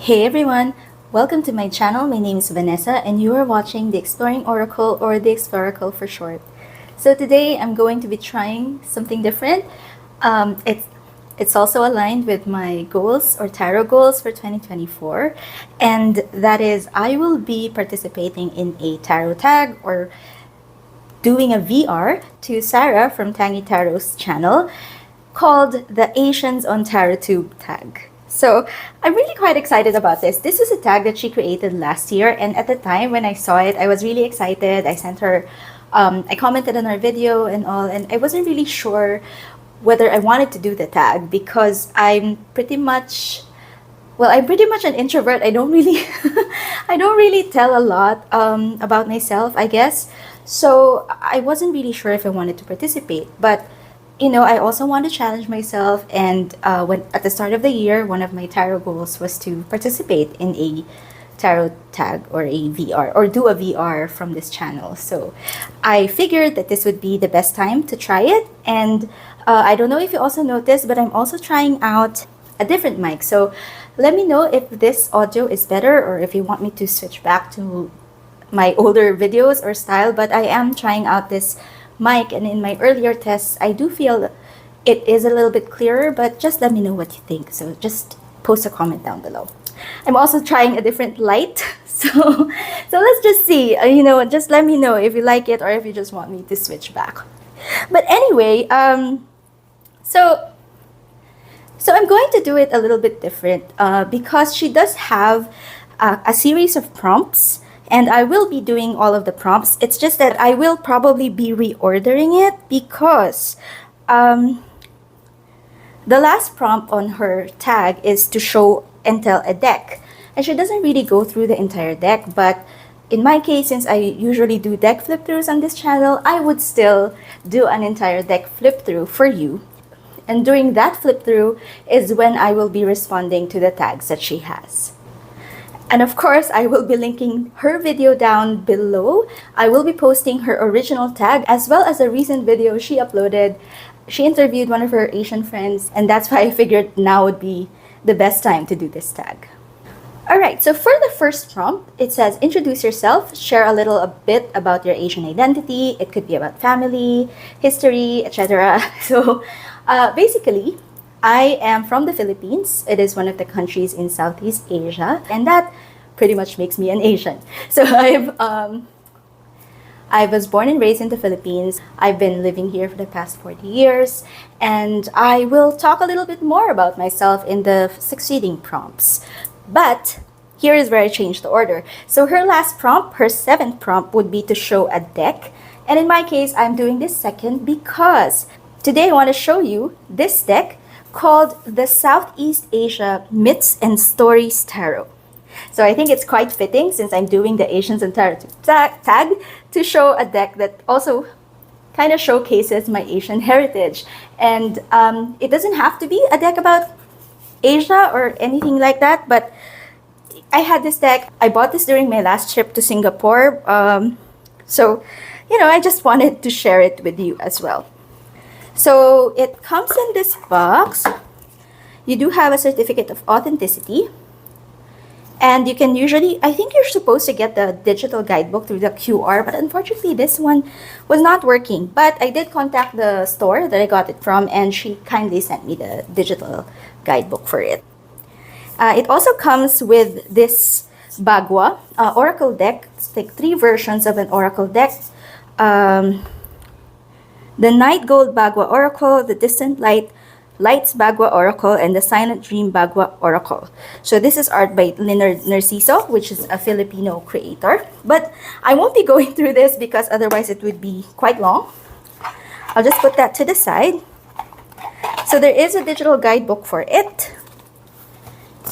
Hey everyone, welcome to my channel. My name is Vanessa and you are watching the Exploring Oracle, or the Exploracle for short. So today I'm going to be trying something different. Um, it's it's also aligned with my goals or tarot goals for 2024, and that is I will be participating in a tarot tag, or doing a VR to Sarah from Tangy Tarot's channel, called the Asians on Tarot Tube tag. So I'm really quite excited about this. This was a tag that she created last year, and at the time when I saw it, I was really excited. I sent her, I commented on her video and all, and I wasn't really sure whether I wanted to do the tag because I'm pretty much an introvert. I don't really, I don't really tell a lot about myself, I guess. So I wasn't really sure if I wanted to participate, but I also want to challenge myself. And when at the start of the year, one of my tarot goals was to participate in a tarot tag or a VR, or do a VR from this channel. So I figured that this would be the best time to try it. And I don't know if you also noticed, but I'm also trying out a different mic. So let me know if this audio is better, or if you want me to switch back to my older videos or style. But I am trying out this mic, and in my earlier tests I do feel it is a little bit clearer, but just let me know what you think. So just post a comment down below. I'm also trying a different light, so let's just see. Just let me know if you like it, or if you just want me to switch back. But anyway, so I'm going to do it a little bit different because she does have a series of prompts, and I will be doing all of the prompts. It's just that I will probably be reordering it because the last prompt on her tag is to show and tell a deck. And she doesn't really go through the entire deck, but in my case, since I usually do deck flip-throughs on this channel, I would still do an entire deck flip-through for you. And during that flip-through is when I will be responding to the tags that she has. And of course, I will be linking her video down below. I will be posting her original tag as well as a recent video she uploaded. She interviewed one of her Asian friends, and that's why I figured now would be the best time to do this tag. Alright, so for the first prompt, it says, introduce yourself, share a bit about your Asian identity. It could be about family, history, etc. So basically, I am from the Philippines. It is one of the countries in Southeast Asia, and that pretty much makes me an Asian. So I was born and raised in the Philippines. I've been living here for the past 40 years, and I will talk a little bit more about myself in the succeeding prompts. But here is where I changed the order. So her last prompt, her seventh prompt, would be to show a deck. And in my case, I'm doing this second because today I want to show you this deck called the Southeast Asia Myths and Stories Tarot. So I think it's quite fitting, since I'm doing the Asians and Tarot tag, to show a deck that also kind of showcases my Asian heritage. And it doesn't have to be a deck about Asia or anything like that, but I had this deck. I bought this during my last trip to Singapore. So I just wanted to share it with you as well. So it comes in this box. You do have a certificate of authenticity. And you can usually, I think you're supposed to get the digital guidebook through the QR, but unfortunately this one was not working. But I did contact the store that I got it from, and she kindly sent me the digital guidebook for it. It also comes with this Bagua Oracle deck. It's like 3 versions of an Oracle deck. The Night Gold Bagua Oracle, the Distant Lights Bagua Oracle, and the Silent Dream Bagua Oracle. So this is art by Leonard Narciso, which is a Filipino creator. But I won't be going through this because otherwise it would be quite long. I'll just put that to the side. So there is a digital guidebook for it.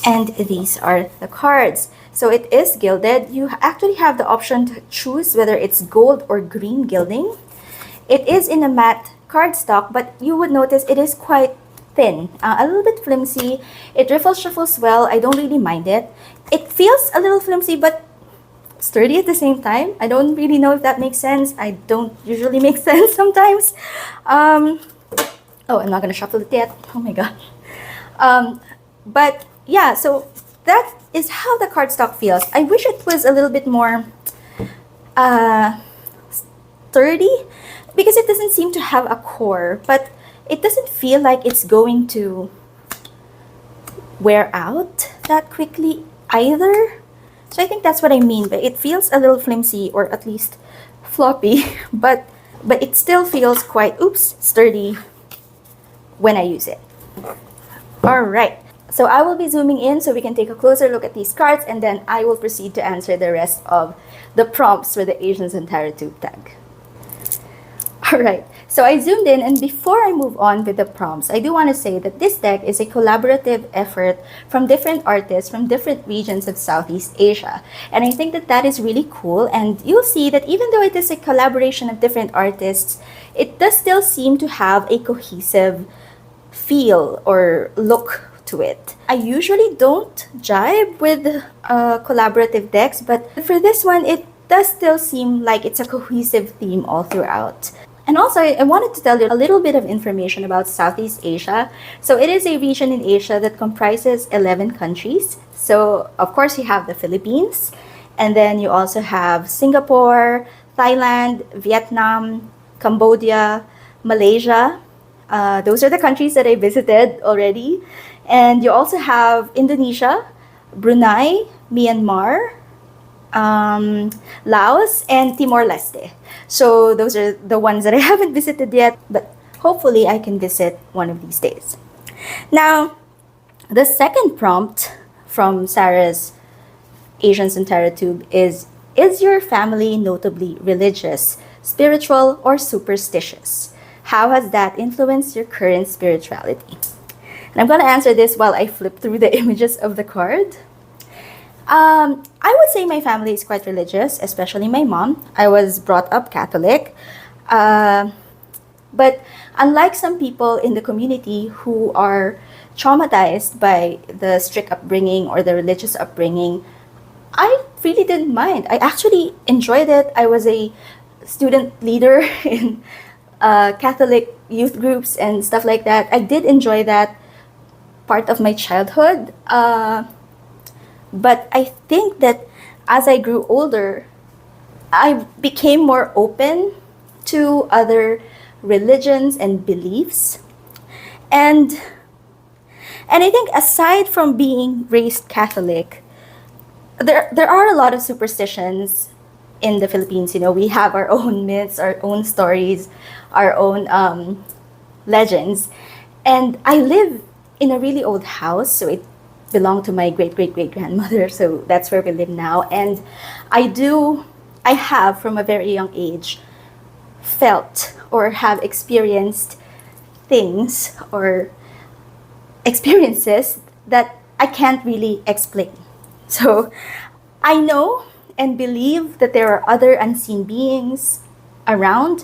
And these are the cards. So it is gilded. You actually have the option to choose whether it's gold or green gilding. It is in a matte cardstock, but you would notice it is quite thin, a little bit flimsy. It shuffles well. I don't really mind it. It feels a little flimsy, but sturdy at the same time. I don't really know if that makes sense. I don't usually make sense sometimes. Oh, I'm not gonna shuffle it yet. Oh my god. But yeah, so that is how the cardstock feels. I wish it was a little bit more sturdy, because it doesn't seem to have a core, but it doesn't feel like it's going to wear out that quickly either. So I think that's what I mean, but it feels a little flimsy, or at least floppy, but it still feels quite sturdy when I use it. All right, so I will be zooming in so we can take a closer look at these cards, and then I will proceed to answer the rest of the prompts for the Asians and Tarot Tube tag. All right, so I zoomed in, and before I move on with the prompts, I do want to say that this deck is a collaborative effort from different artists from different regions of Southeast Asia. And I think that that is really cool, and you'll see that even though it is a collaboration of different artists, it does still seem to have a cohesive feel or look to it. I usually don't jibe with collaborative decks, but for this one, it does still seem like it's a cohesive theme all throughout. And also, I wanted to tell you a little bit of information about Southeast Asia. So it is a region in Asia that comprises 11 countries. So of course you have the Philippines, and then you also have Singapore, Thailand, Vietnam, Cambodia, Malaysia. Those are the countries that I visited already. And you also have Indonesia, Brunei, Myanmar, Laos, and Timor-Leste. So those are the ones that I haven't visited yet, but hopefully I can visit one of these days. Now, the second prompt from Sarah's Asians and Tarot Tube is your family notably religious, spiritual, or superstitious? How has that influenced your current spirituality? And I'm going to answer this while I flip through the images of the card. I would say my family is quite religious, especially my mom. I was brought up Catholic. But unlike some people in the community who are traumatized by the strict upbringing or the religious upbringing, I really didn't mind. I actually enjoyed it. I was a student leader in Catholic youth groups and stuff like that. I did enjoy that part of my childhood. But I think that as I grew older, I became more open to other religions and beliefs. And I think aside from being raised Catholic, there are a lot of superstitions in the Philippines. You know, we have our own myths, our own stories, our own legends. And I live in a really old house, so it belonged to my great-great-great-grandmother, so that's where we live now. And I have from a very young age felt or have experienced things or experiences that I can't really explain. So I know and believe that there are other unseen beings around.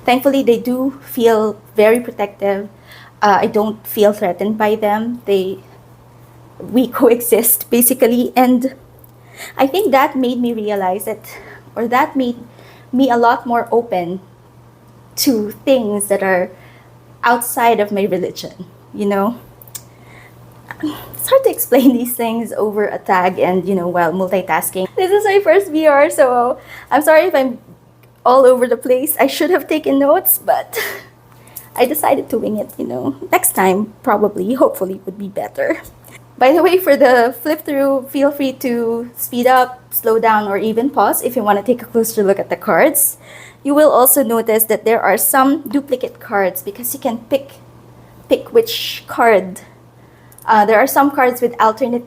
Thankfully, they do feel very protective. I don't feel threatened by them. We coexist basically, and I think that made me realize that made me a lot more open to things that are outside of my religion, you know. It's hard to explain these things over a tag and, while multitasking. This is my first VR, so I'm sorry if I'm all over the place. I should have taken notes, but I decided to wing it, Next time, probably, hopefully, would be better. By the way, for the flip through, feel free to speed up, slow down, or even pause if you want to take a closer look at the cards. You will also notice that there are some duplicate cards because you can pick which card. There are some cards with alternate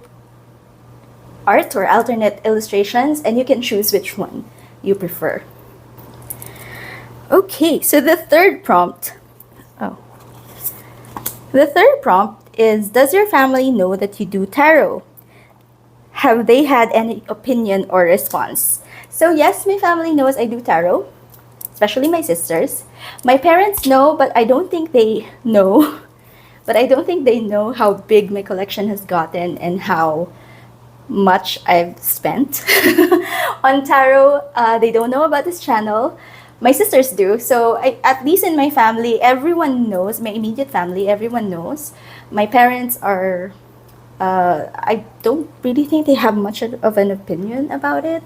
art or alternate illustrations, and you can choose which one you prefer. Okay, so the third prompt is, does your family know that you do tarot? Have they had any opinion or response? So yes, my family knows I do tarot, especially my sisters. My parents know, but I don't think they know. But I don't think they know how big my collection has gotten and how much I've spent on tarot. They don't know about this channel. My sisters do. So at least in my family, everyone knows. My immediate family, everyone knows. My parents are I don't really think they have much of an opinion about it.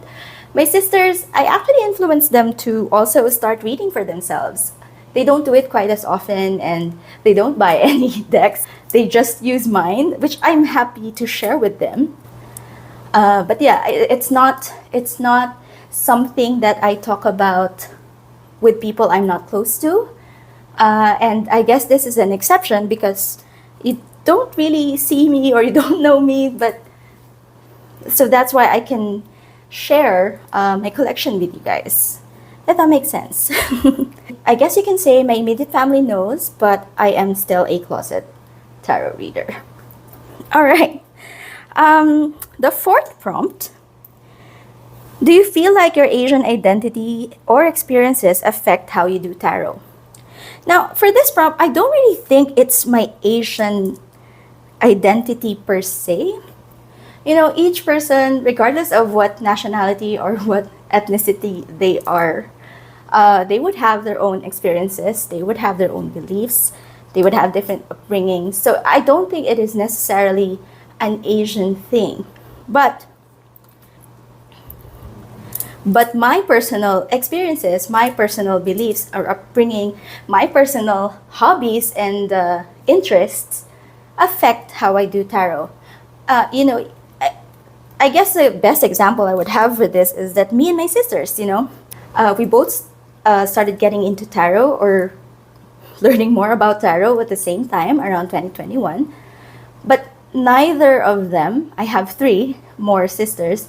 My sisters, I actually influenced them to also start reading for themselves. They don't do it quite as often, and they don't buy any decks. They just use mine, which I'm happy to share with them. But yeah, it's not something that I talk about with people I'm not close to. And I guess this is an exception because you don't really see me or you don't know me, but so that's why I can share my collection with you guys. If that makes sense. I guess you can say my immediate family knows, but I am still a closet tarot reader. All right. The fourth prompt. Do you feel like your Asian identity or experiences affect how you do tarot? Now, for this prompt, I don't really think it's my Asian identity per se. You know, each person, regardless of what nationality or what ethnicity they are, they would have their own experiences, they would have their own beliefs, they would have different upbringings. So I don't think it is necessarily an Asian thing. But my personal experiences, my personal beliefs or upbringing, my personal hobbies and interests affect how I do tarot. You know, I guess the best example I would have for this is that me and my sisters, we both started getting into tarot or learning more about tarot at the same time around 2021. But neither of them, I have three more sisters,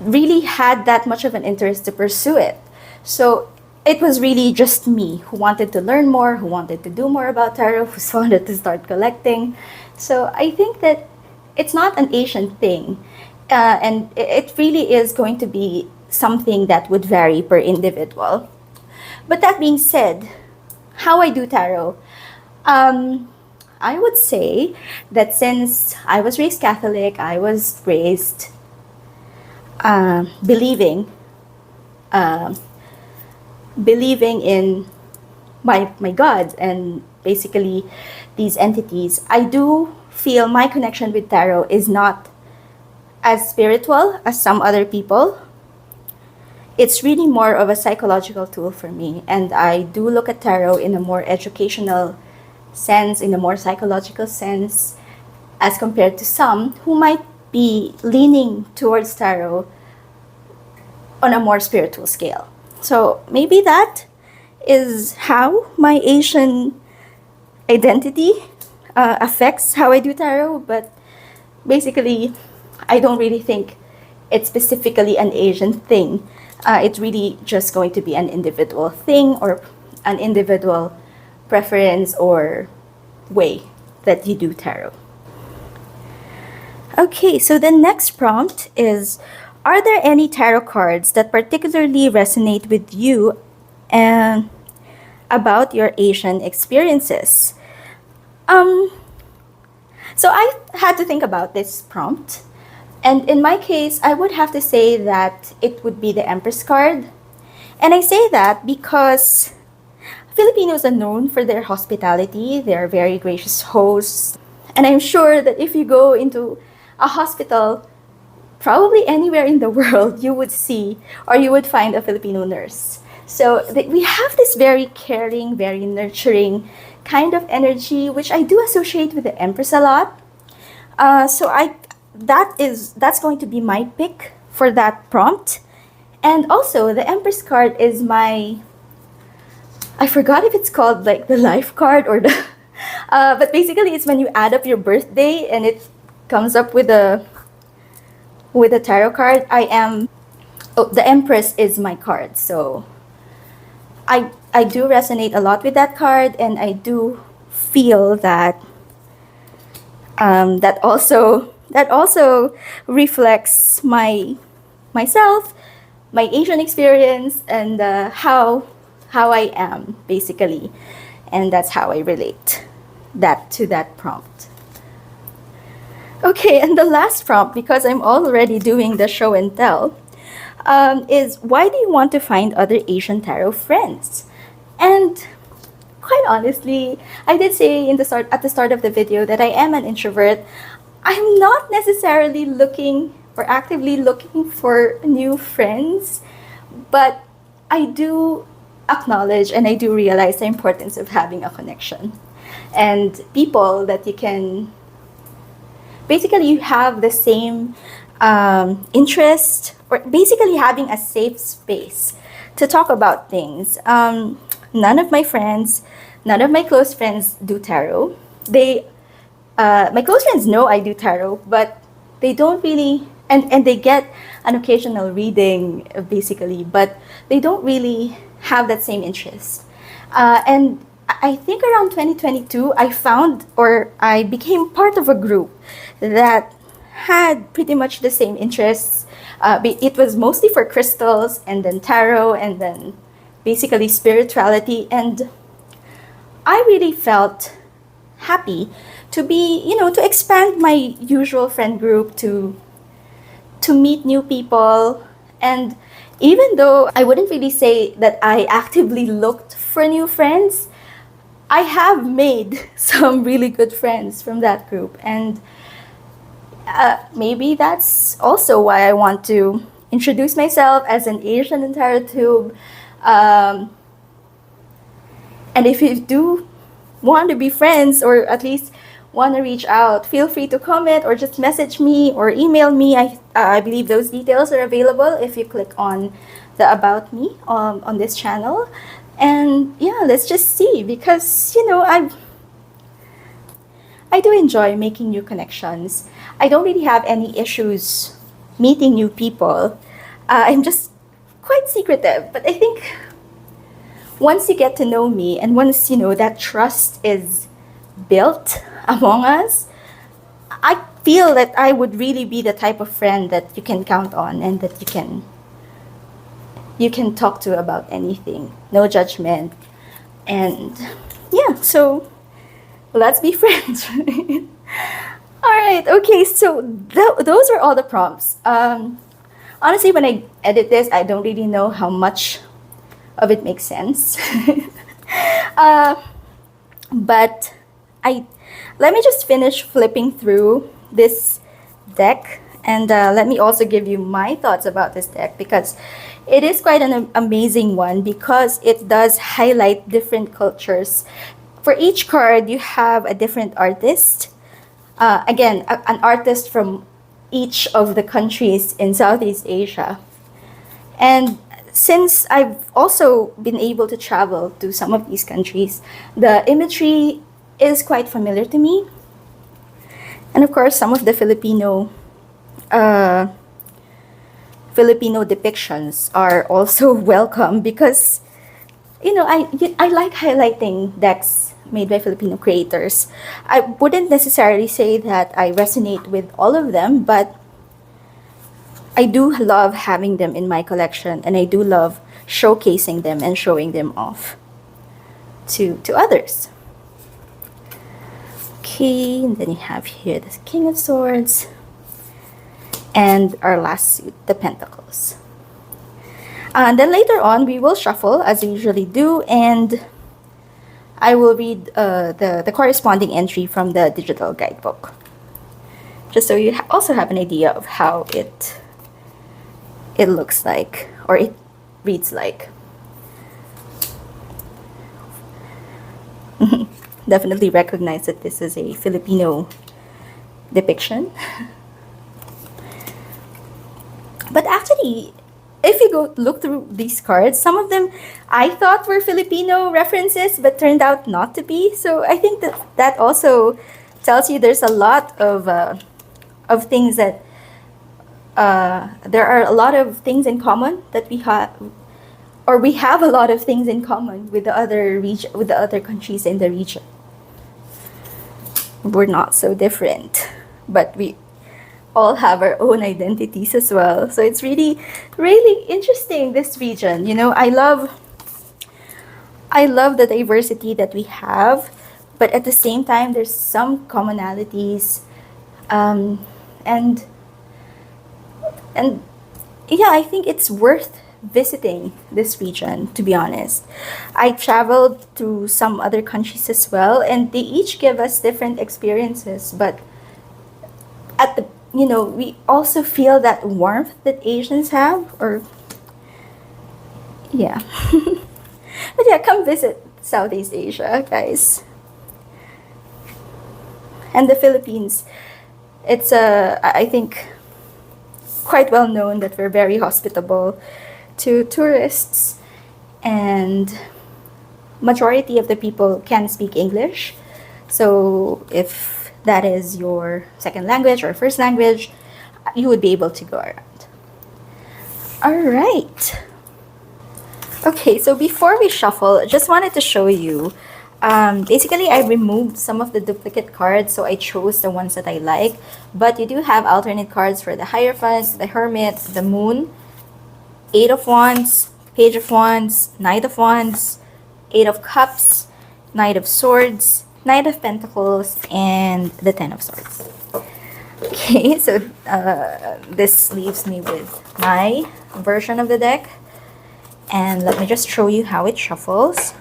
really had that much of an interest to pursue it. So it was really just me who wanted to learn more, who wanted to do more about tarot, who wanted to start collecting. So I think that it's not an Asian thing. And it really is going to be something that would vary per individual. But that being said, how I do tarot, I would say that since I was raised Catholic, I was raised believing in my God and basically these entities. I do feel my connection with tarot is not as spiritual as some other people. It's really more of a psychological tool for me, and I do look at tarot in a more educational sense, in a more psychological sense, as compared to some who might be leaning towards tarot on a more spiritual scale. So maybe that is how my Asian identity affects how I do tarot, but basically I don't really think it's specifically an Asian thing. It's really just going to be an individual thing or an individual preference or way that you do tarot. Okay, so the next prompt is, are there any tarot cards that particularly resonate with you and about your Asian experiences? So I had to think about this prompt. And in my case, I would have to say that it would be the Empress card. And I say that because Filipinos are known for their hospitality. They're very gracious hosts. And I'm sure that if you go into a hospital, probably anywhere in the world, you would see or you would find a Filipino nurse. So we have this very caring, very nurturing kind of energy, which I do associate with the Empress a lot. That's going to be my pick for that prompt. And also, the Empress card is I forgot if it's called like the life card or the, but basically it's when you add up your birthday and it comes up with a tarot card. The Empress is my card. So I do resonate a lot with that card, and I do feel that that also reflects myself, my Asian experience, and how I am basically, and that's how I relate that to that prompt. Okay, and the last prompt, because I'm already doing the show and tell, is why do you want to find other Asian tarot friends? And quite honestly, I did say at the start of the video that I am an introvert. I'm not necessarily looking or actively looking for new friends, but I do acknowledge and I do realize the importance of having a connection and people that you can basically you have the same interest, or basically having a safe space to talk about things. None of my friends, none of my close friends do tarot. My close friends know I do tarot, but they don't really, and they get an occasional reading basically, but they don't really have that same interest. And I think around 2022, I found or I became part of a group that had pretty much the same interests. It was mostly for crystals and then tarot and then basically spirituality. And I really felt happy to be, to expand my usual friend group, to meet new people. And even though I wouldn't really say that I actively looked for new friends, I have made some really good friends from that group. And maybe that's also why I want to introduce myself as an Asian in Tarot Tube. And if you do want to be friends, or at least want to reach out, feel free to comment or just message me or email me. I believe those details are available if you click on the About Me on this channel. And yeah, let's just see, because I do enjoy making new connections. I don't really have any issues meeting new people. I'm just quite secretive, but I think once you get to know me and once that trust is built among us, I feel that I would really be the type of friend that you can count on and that you can talk to about anything. No judgment. And yeah, so let's be friends. All right, okay, so those are all the prompts. Honestly, when I edit this, I don't really know how much of it makes sense. But let me just finish flipping through this deck, and let me also give you my thoughts about this deck, because it is quite an amazing one, because it does highlight different cultures. For each card, you have a different artist. Again, an artist from each of the countries in Southeast Asia. And since I've also been able to travel to some of these countries, the imagery is quite familiar to me. And of course, some of the Filipino depictions are also welcome, because I like highlighting decks made by Filipino creators. I wouldn't necessarily say that I resonate with all of them, but I do love having them in my collection, and I do love showcasing them and showing them off to others. Okay, and then you have here the King of Swords, and our last suit, the Pentacles. And then later on, we will shuffle as we usually do, and I will read the corresponding entry from the digital guidebook, just so you also have an idea of how it looks like, or it reads like. Definitely recognize that this is a Filipino depiction. But actually, if you go look through these cards, some of them I thought were Filipino references, but turned out not to be. So I think that also tells you there's a lot of things that there are a lot of things in common that we have, or we have a lot of things in common with the other countries in the region. We're not so different, but we all have our own identities as well. So it's really, really interesting, this region. I love the diversity that we have, but at the same time, there's some commonalities, and yeah, I think it's worth visiting this region, to be honest. I traveled to some other countries as well, and they each give us different experiences, but at the we also feel that warmth that Asians have, or yeah. But yeah, come visit Southeast Asia, guys. And the Philippines, it's I think quite well known that we're very hospitable to tourists, and majority of the people can speak English. So if that is your second language or first language, you would be able to go around. All right. Okay, so before we shuffle, just wanted to show you. Basically, I removed some of the duplicate cards, so I chose the ones that I like. But you do have alternate cards for the Hierophant, the Hermit, the Moon, Eight of Wands, Page of Wands, Knight of Wands, Eight of Cups, Knight of Swords, Knight of Pentacles, and the Ten of Swords. Okay, so this leaves me with my version of the deck. And let me just show you how it shuffles.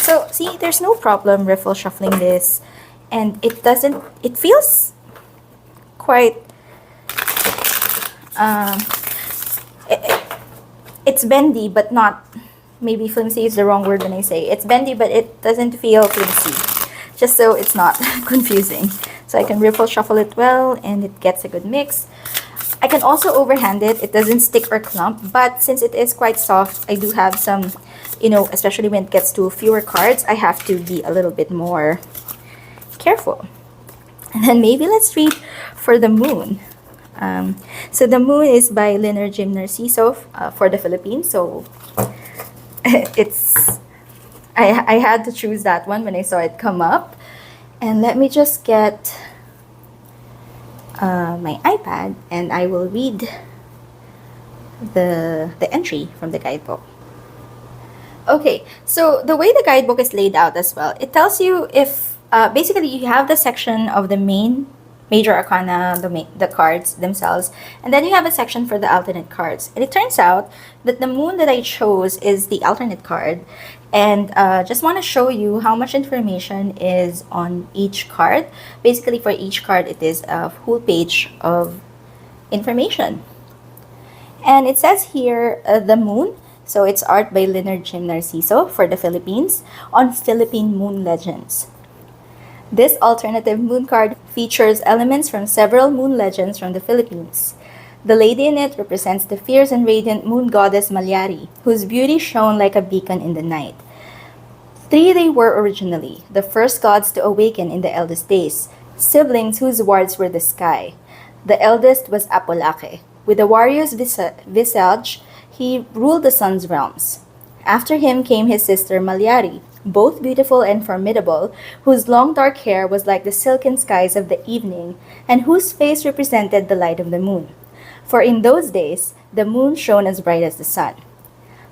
So, see, there's no problem riffle shuffling this. And it feels quite, it's bendy, but not, maybe flimsy is the wrong word when I say. It's bendy, but it doesn't feel flimsy. Just so it's not confusing. So I can riffle shuffle it well, and it gets a good mix. I can also overhand it. It doesn't stick or clump, but since it is quite soft, I do have some, especially when it gets to fewer cards, I have to be a little bit more careful. And then maybe let's read for the Moon. So the Moon is by Leonard Jim Narciso for the Philippines. So I had to choose that one when I saw it come up. And let me just get my iPad, and I will read the entry from the guidebook. Okay, so the way the guidebook is laid out as well, it tells you if basically you have the section of the main major arcana, the cards themselves, and then you have a section for the alternate cards. And it turns out that the Moon that I chose is the alternate card. And just want to show you how much information is on each card. Basically, for each card, it is a full page of information. And it says here, the Moon. So it's art by Leonard Jim Narciso for the Philippines on Philippine Moon Legends. This alternative moon card features elements from several moon legends from the Philippines. The lady in it represents the fierce and radiant moon goddess Malyari, whose beauty shone like a beacon in the night. Three they were originally, the first gods to awaken in the eldest days, siblings whose wards were the sky. The eldest was Apolake. With a warrior's visage, he ruled the sun's realms. After him came his sister Malyari, both beautiful and formidable, whose long dark hair was like the silken skies of the evening, and whose face represented the light of the moon. For in those days, the moon shone as bright as the sun.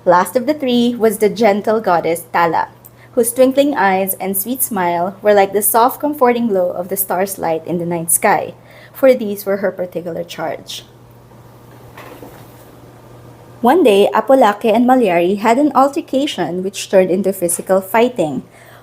Last of the three was the gentle goddess Tala, whose twinkling eyes and sweet smile were like the soft comforting glow of the star's light in the night sky, for these were her particular charge. One day, Apolake and Malyari had an altercation which turned into physical fighting.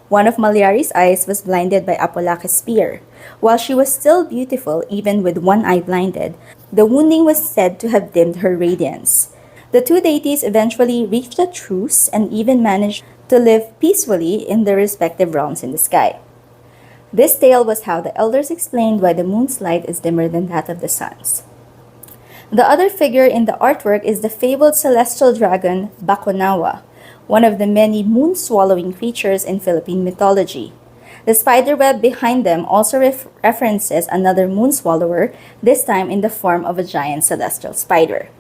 One of Malyari's eyes was blinded by Apolake's spear. While she was still beautiful, even with one eye blinded, the wounding was said to have dimmed her radiance. The two deities eventually reached a truce and even managed to live peacefully in their respective realms in the sky. This tale was how the elders explained why the moon's light is dimmer than that of the sun's. The other figure in the artwork is the fabled celestial dragon Bakunawa, one of the many moon-swallowing creatures in Philippine mythology. The spider web behind them also references another moon swallower, this time in the form of a giant celestial spider.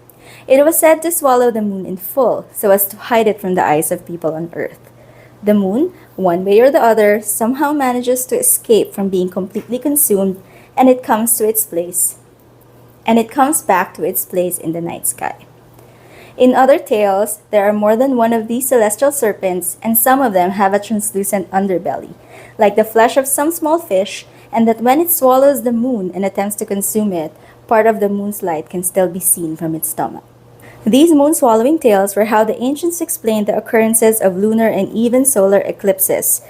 It was said to swallow the moon in full, so as to hide it from the eyes of people on Earth. The moon, one way or the other, somehow manages to escape from being completely consumed, and it comes back to its place in the night sky. In other tales, there are more than one of these celestial serpents, and some of them have a translucent underbelly, like the flesh of some small fish, and that when it swallows the moon and attempts to consume it, part of the moon's light can still be seen from its stomach. These moon-swallowing tales were how the ancients explained the occurrences of lunar and even solar eclipses,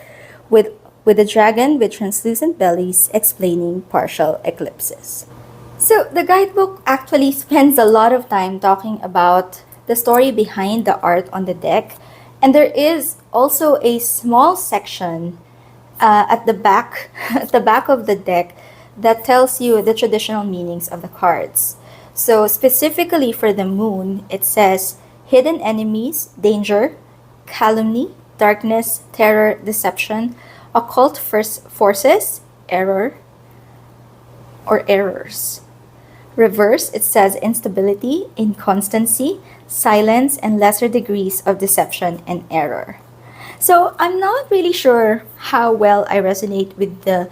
with a dragon with translucent bellies explaining partial eclipses. So the guidebook actually spends a lot of time talking about the story behind the art on the deck, and there is also a small section at the back at the back of the deck that tells you the traditional meanings of the cards. So specifically for the moon, it says hidden enemies, danger, calumny, darkness, terror, deception, occult forces, error, or errors. Reverse, it says instability, inconstancy, silence, and lesser degrees of deception and error. So I'm not really sure how well I resonate with the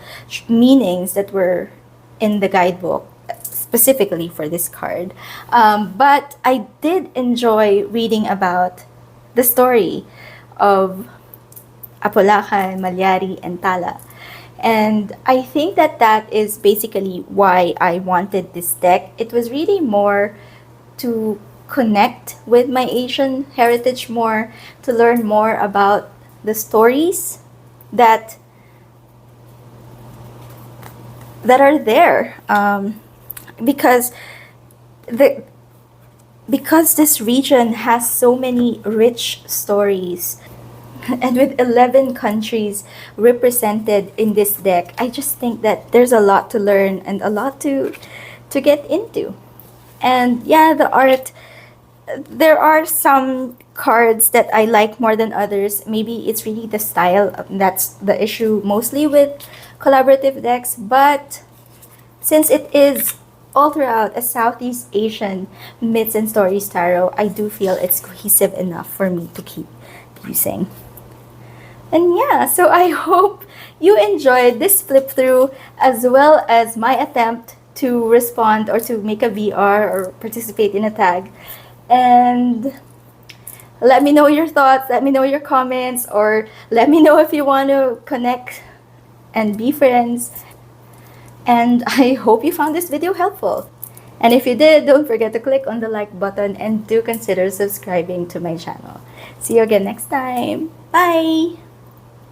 meanings that were in the guidebook, specifically for this card. But I did enjoy reading about the story of Apolacan, Malyari, and Tala. And I think that that is basically why I wanted this deck. It was really more to connect with my Asian heritage more, to learn more about the stories that are there. Because this region has so many rich stories, and with 11 countries represented in this deck, I just think that there's a lot to learn and a lot to get into. And yeah, the art, there are some cards that I like more than others. Maybe it's really the style. That's the issue mostly with collaborative decks. But since it is all throughout a Southeast Asian myths and stories tarot, I do feel it's cohesive enough for me to keep using. And yeah, so I hope you enjoyed this flip through as well as my attempt to respond or to make a VR or participate in a tag. And let me know your thoughts, let me know your comments, or let me know if you want to connect and be friends. And I hope you found this video helpful. And if you did, don't forget to click on the like button and do consider subscribing to my channel. See you again next time. Bye!